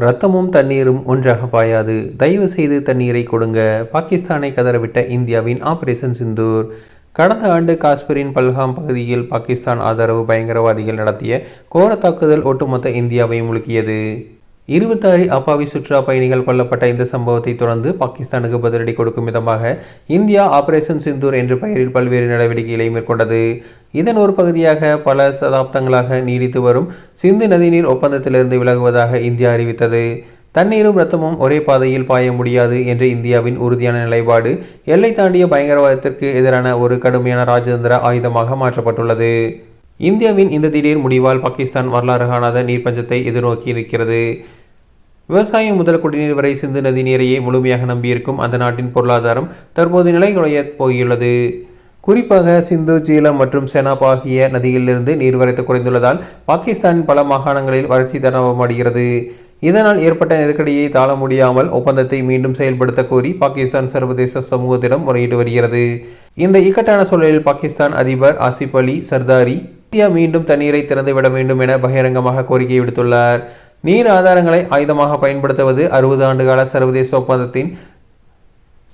ரத்தமும் தண்ணீரும் ஒன்றாக பாயாது, தயவு செய்து தண்ணீரை கொடுங்க. பாகிஸ்தானை கதறவிட்ட இந்தியாவின் ஆபரேஷன் சிந்தூர். கடந்த ஆண்டு காஷ்மீரின் பல்காம் பகுதியில் பாகிஸ்தான் ஆதரவு பயங்கரவாதிகள் நடத்திய கோர தாக்குதல் ஒட்டுமொத்த இந்தியாவை முழுக்கியது. 26 அப்பாவி சுற்றுலா பயணிகள் கொல்லப்பட்ட இந்த சம்பவத்தை தொடர்ந்து பாகிஸ்தானுக்கு பதிலடி கொடுக்கும் விதமாக இந்தியா ஆபரேஷன் சிந்தூர் என்ற பெயரில் பல்வேறு நடவடிக்கைகளை மேற்கொண்டது. இதன் ஒரு பகுதியாக பல சதாப்தங்களாக நீடித்து வரும் சிந்து நதிநீர் ஒப்பந்தத்திலிருந்து விலகுவதாக இந்தியா அறிவித்தது. தண்ணீரும் ரத்தமும் ஒரே பாதையில் பாய முடியாது என்ற இந்தியாவின் உறுதியான நிலைப்பாடு எல்லை தாண்டிய பயங்கரவாதத்திற்கு எதிரான ஒரு கடுமையான ராஜதந்திர ஆயுதமாக மாற்றப்பட்டுள்ளது. இந்தியாவின் இந்த திடீர் முடிவால் பாகிஸ்தான் வரலாறு காணாத நீர்ப்பஞ்சத்தை எதிர்நோக்கி இருக்கிறது. விவசாயம் முதல் குடிநீர் வரை சிந்து நதி நீரையே முழுமையாக நம்பியிருக்கும் அந்த நாட்டின் பொருளாதாரம் தற்போது நிலைகுலைய போயுள்ளது. குறிப்பாக சிந்து, ஜீலம் மற்றும் செனாப் ஆகிய நதிகளிலிருந்து நீர்வரத்து குறைந்துள்ளதால் பாகிஸ்தானின் பல மாகாணங்களில் வறட்சி தரவமடைகிறது. இதனால் ஏற்பட்ட நெருக்கடியை தாழ முடியாமல் ஒப்பந்தத்தை மீண்டும் செயல்படுத்த கோரி பாகிஸ்தான் சர்வதேச சமூகத்திடம் முறையிட்டு வருகிறது. இந்த இக்கட்டான சூழலில் பாகிஸ்தான் அதிபர் ஆசிப் அலி சர்தாரி இந்தியா மீண்டும் தண்ணீரை திறந்துவிட வேண்டும் என பகிரங்கமாக கோரிக்கை விடுத்துள்ளார். நீர் ஆதாரங்களை ஆயுதமாக பயன்படுத்துவது 60 ஆண்டுகால சர்வதேச ஒப்பந்தத்தின்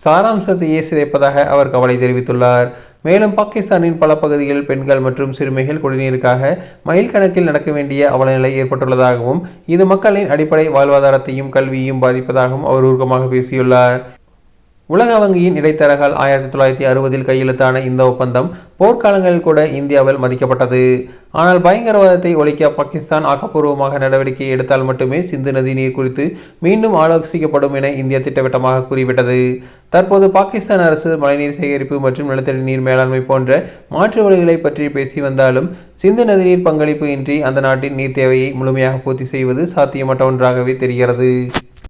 சாராம்சத்தையே சிதைப்பதாக அவர் கவலை தெரிவித்துள்ளார். மேலும் பாகிஸ்தானின் பல பகுதிகளில் பெண்கள் மற்றும் சிறுமிகள் குடிநீருக்காக மைல் கணக்கில் நடக்க வேண்டிய அவலநிலை ஏற்பட்டுள்ளதாகவும் இது மக்களின் அடிப்படை வாழ்வாதாரத்தையும் கல்வியையும் பாதிப்பதாகவும் அவர் உருக்கமாக பேசியுள்ளார். உலக வங்கியின் இடைத்தரகர்கள் 1960 கையெழுத்தான இந்த ஒப்பந்தம் போர்க்காலங்களில் கூட இந்தியாவில் மதிக்கப்பட்டது. ஆனால் பயங்கரவாதத்தை ஒழிக்க பாகிஸ்தான் ஆக்கப்பூர்வமாக நடவடிக்கை எடுத்தால் மட்டுமே சிந்து நதி நீர் குறித்து மீண்டும் ஆலோசிக்கப்படும் என இந்தியா திட்டவட்டமாக கூறிவிட்டது. தற்போது பாகிஸ்தான் அரசு மழைநீர் சேகரிப்பு மற்றும் நிலத்தடி நீர் மேலாண்மை போன்ற மாற்று வழிகளை பற்றி பேசி வந்தாலும் சிந்து நதிநீர் பங்களிப்பு இன்றி அந்த நாட்டின் நீர் தேவையை முழுமையாக பூர்த்தி செய்வது சாத்தியமற்ற ஒன்றாகவே தெரிகிறது.